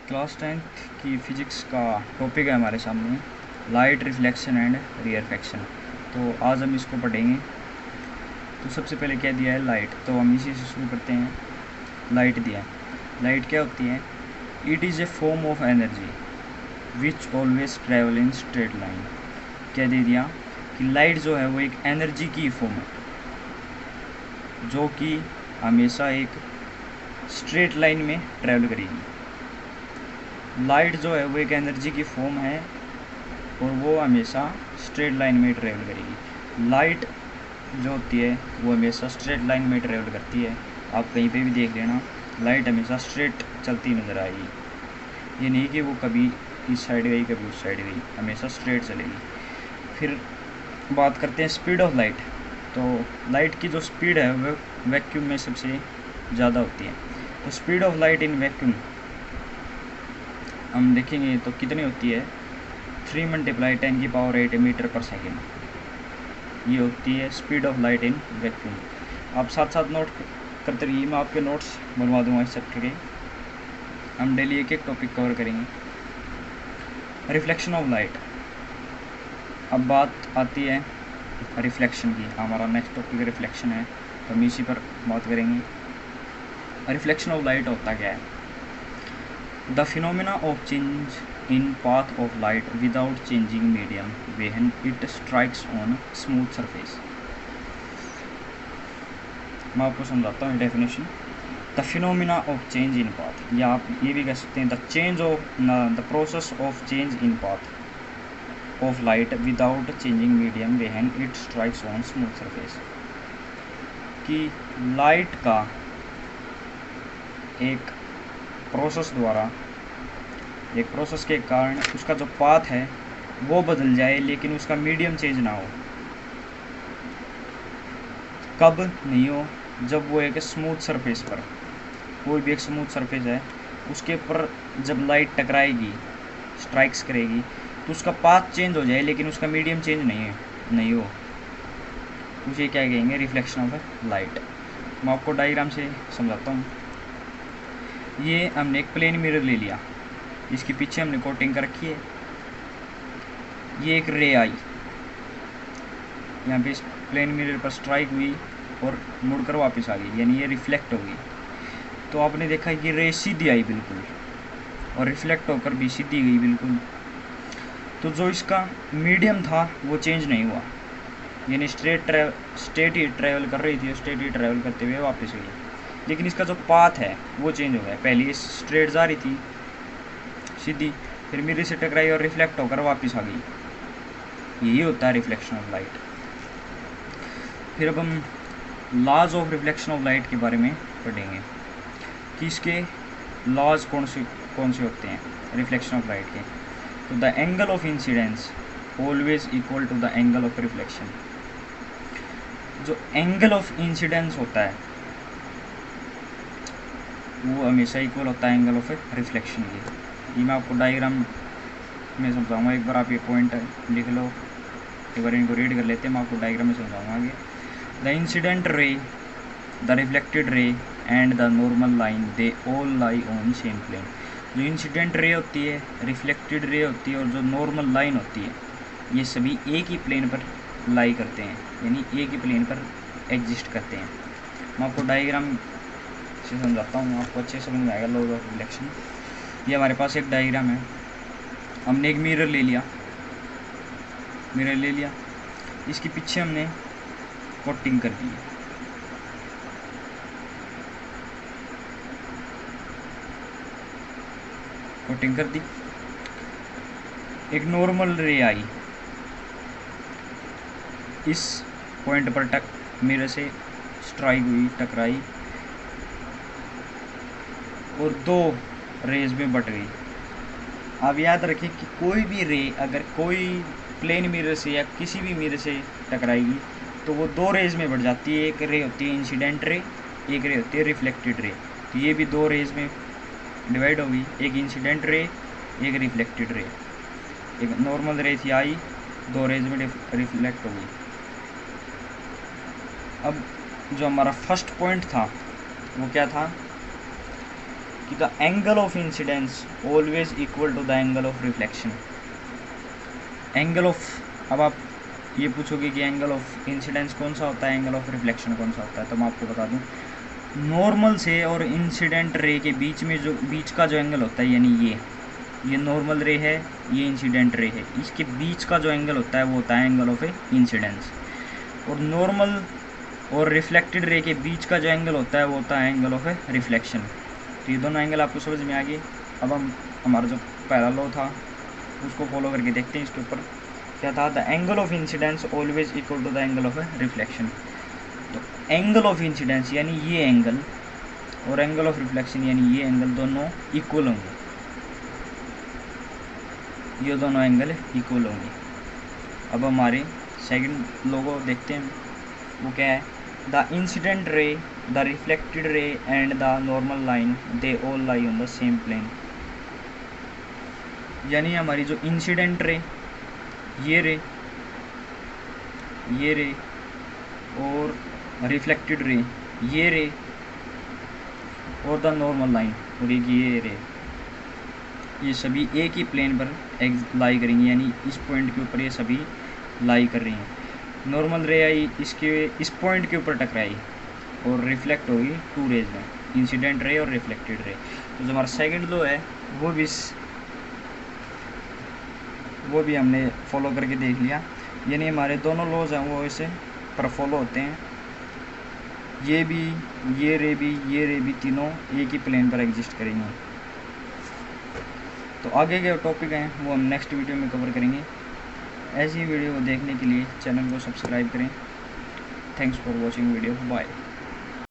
Class 10th की physics का topic है हमारे सामने लाइट रिफ्लेक्शन एंड रिफ्रैक्शन। तो आज हम इसको पढ़ेंगे। तो सबसे पहले क्या दिया है, लाइट। तो हम इसी से शुरू करते हैं। लाइट दिया है। लाइट क्या होती है? It is a form of energy which always travel in straight line. क्या दे दिया कि लाइट जो है वो एक एनर्जी की फॉर्म है जो कि हमेशा एक स्ट्रेट लाइन में ट्रेवल करेगी। लाइट जो है वो एक एनर्जी की फॉर्म है और वो हमेशा स्ट्रेट लाइन में ट्रेवल करेगी। लाइट जो होती है वो हमेशा स्ट्रेट लाइन में ट्रेवल करती है। आप कहीं पे भी देख लेना, लाइट हमेशा स्ट्रेट चलती नज़र आएगी। ये नहीं कि वो कभी इस साइड गई कभी उस साइड गई, हमेशा स्ट्रेट चलेगी। फिर बात करते हैं स्पीड ऑफ लाइट। तो लाइट की जो स्पीड है वो वैक्यूम में सबसे ज़्यादा होती है। तो speed of light in vacuum हम देखेंगे तो कितनी होती है, 3 × 10⁸ मीटर पर सेकेंड। ये होती है speed of light in vacuum. आप साथ साथ नोट करते रहिए, मैं आपके नोट्स बनवा दूंगा इस चैप्टर के। हम डेली एक एक टॉपिक कवर करेंगे। Reflection of light. अब बात आती है रिफ्लेक्शन की। हमारा नेक्स्ट टॉपिक रिफ्लेक्शन है, तो हम इसी पर बात करेंगे। रिफ्लेक्शन ऑफ लाइट होता क्या है? The phenomena of change in path of light without changing medium when it strikes on smooth surface। मैं आपको समझाता हूँ definition. The phenomena of change in path, या आप ये भी कह सकते हैं the process of change in path of light without changing medium when it strikes on smooth surface. कि लाइट का एक प्रोसेस द्वारा, एक प्रोसेस के कारण उसका जो पाथ है वो बदल जाए लेकिन उसका मीडियम चेंज ना हो। कब नहीं हो? जब वो एक स्मूथ सरफेस पर, कोई भी एक स्मूथ सरफेस है उसके ऊपर जब लाइट टकराएगी, स्ट्राइक्स करेगी, तो उसका पाथ चेंज हो जाए लेकिन उसका मीडियम चेंज नहीं हो, उसे क्या कहेंगे? Reflection of light. मैं आपको डायग्राम से समझाता हूँ। ये हमने एक प्लेन मिरर ले लिया, इसके पीछे हमने कोटिंग कर रखी है। ये एक रे आई, यहाँ पे इस प्लेन मिरर पर स्ट्राइक हुई और मुड़कर वापस आ गई, यानी ये रिफ्लेक्ट हो गई। तो आपने देखा कि रे सीधी आई बिल्कुल और रिफ्लेक्ट होकर भी सीधी गई बिल्कुल। तो जो इसका मीडियम था वो चेंज नहीं हुआ, यानी स्ट्रेट ही ट्रैवल कर रही थी, स्ट्रेट ही ट्रैवल करते हुए वापस गई। लेकिन इसका जो पाथ है वो चेंज हो गया। पहले स्ट्रेट जा रही थी सीधी, फिर मिरर से टकराई और रिफ्लेक्ट होकर वापस आ गई। यही होता है रिफ्लेक्शन ऑफ लाइट। फिर अब हम laws of reflection of light के बारे में पढ़ेंगे कि इसके लॉज कौन से होते हैं रिफ्लेक्शन ऑफ लाइट के। तो the angle of incidence always equal to the angle of reflection. जो एंगल ऑफ इंसिडेंस होता है वो हमेशा इक्वल होता है एंगल ऑफ रिफ्लेक्शन के। ये मैं आपको डायग्राम में समझाऊंगा। एक बार आप ये पॉइंट लिख लो, एक बार इनको रीड कर लेते हैं, मैं आपको डायग्राम में समझाऊंगा आगे। The incident ray, the reflected ray and the normal line they all lie on same plane. जो इंसिडेंट रे होती है, रिफ्लेक्टेड रे होती है और जो नॉर्मल लाइन होती है, ये सभी एक ही प्लेन पर लाई करते हैं, यानी एक ही प्लेन पर एग्जिस्ट करते हैं। मैं आपको डायग्राम से समझाता हूँ, आपको अच्छे समझ में आएगा लॉज ऑफ रिफ्लेक्शन। ये हमारे पास एक डायग्राम है। हमने एक मिरर ले लिया, इसके पीछे हमने कोटिंग कर दी, एक नॉर्मल रे आई, इस पॉइंट पर मिरर से स्ट्राइक हुई, टकराई और 2 रेज में बट गई। आप याद रखें कि कोई भी रे अगर कोई प्लेन मिरर से या किसी भी मिरर से टकराएगी तो वो 2 रेज में बढ़ जाती है। एक रे होती है इंसिडेंट रे, एक रे होती है रिफ्लेक्टेड रे। तो ये भी 2 रेज में डिवाइड होगी, एक इंसिडेंट रे, एक रिफ्लेक्टेड रे। एक नॉर्मल रे थी आई, 2 रेज में रिफ्लेक्ट होगी। अब जो हमारा फर्स्ट पॉइंट था वो क्या था कि the angle of incidence always equal to the angle of reflection. Angle of, अब आप ये पूछोगे कि एंगल ऑफ इंसिडेंस कौन सा होता है, एंगल ऑफ रिफ्लेक्शन कौन सा होता है, तो मैं आपको बता दूं, नॉर्मल से और इंसिडेंट रे के बीच में जो बीच का जो एंगल होता है, यानी ये नॉर्मल रे है, ये इंसिडेंट रे है, इसके बीच का जो एंगल होता है वो होता है एंगल ऑफ ए इंसिडेंस। और नॉर्मल और रिफ्लेक्टेड रे के बीच का जो एंगल होता है वो होता है एंगल ऑफ ए रिफ्लेक्शन। तो ये दोनों एंगल आपको समझ में आ गए। अब हम हमारा जो पहला लॉ था उसको फॉलो करके देखते हैं। इसके ऊपर क्या था, the angle of incidence always equal to the angle of a reflection. तो एंगल ऑफ इंसिडेंस यानी ये एंगल और एंगल ऑफ रिफ्लेक्शन यानी ये एंगल दोनों इक्वल होंगे, ये दोनों एंगल इक्वल होंगे। अब हमारे सेकंड लॉ को देखते हैं, वो क्या है, the incident ray, the reflected ray and the normal line they all lie on the same plane. यानी हमारी जो इंसिडेंट रे, ये रे और रिफ्लेक्टेड रे, ये रे और द नॉर्मल लाइन और ये रे, ये सभी एक ही प्लेन पर लाई करेंगी, यानी इस पॉइंट के ऊपर ये सभी लाई कर रही हैं। नॉर्मल रे आई इसके इस पॉइंट के ऊपर टकराई और रिफ्लेक्ट होगी टू रेज में, इंसिडेंट रे और रिफ्लेक्टेड रे। तो जो हमारा सेकंड लॉ है वो भी हमने फॉलो करके देख लिया, यानी हमारे दोनों लॉज हैं वो इसे पर फॉलो होते हैं। ये भी, ये रे भी तीनों एक ही प्लेन पर एग्जिस्ट करेंगे। तो आगे के टॉपिक हैं वो हम नेक्स्ट वीडियो में कवर करेंगे। ऐसी वीडियो को देखने के लिए चैनल को सब्सक्राइब करें। Thanks for watching video, bye.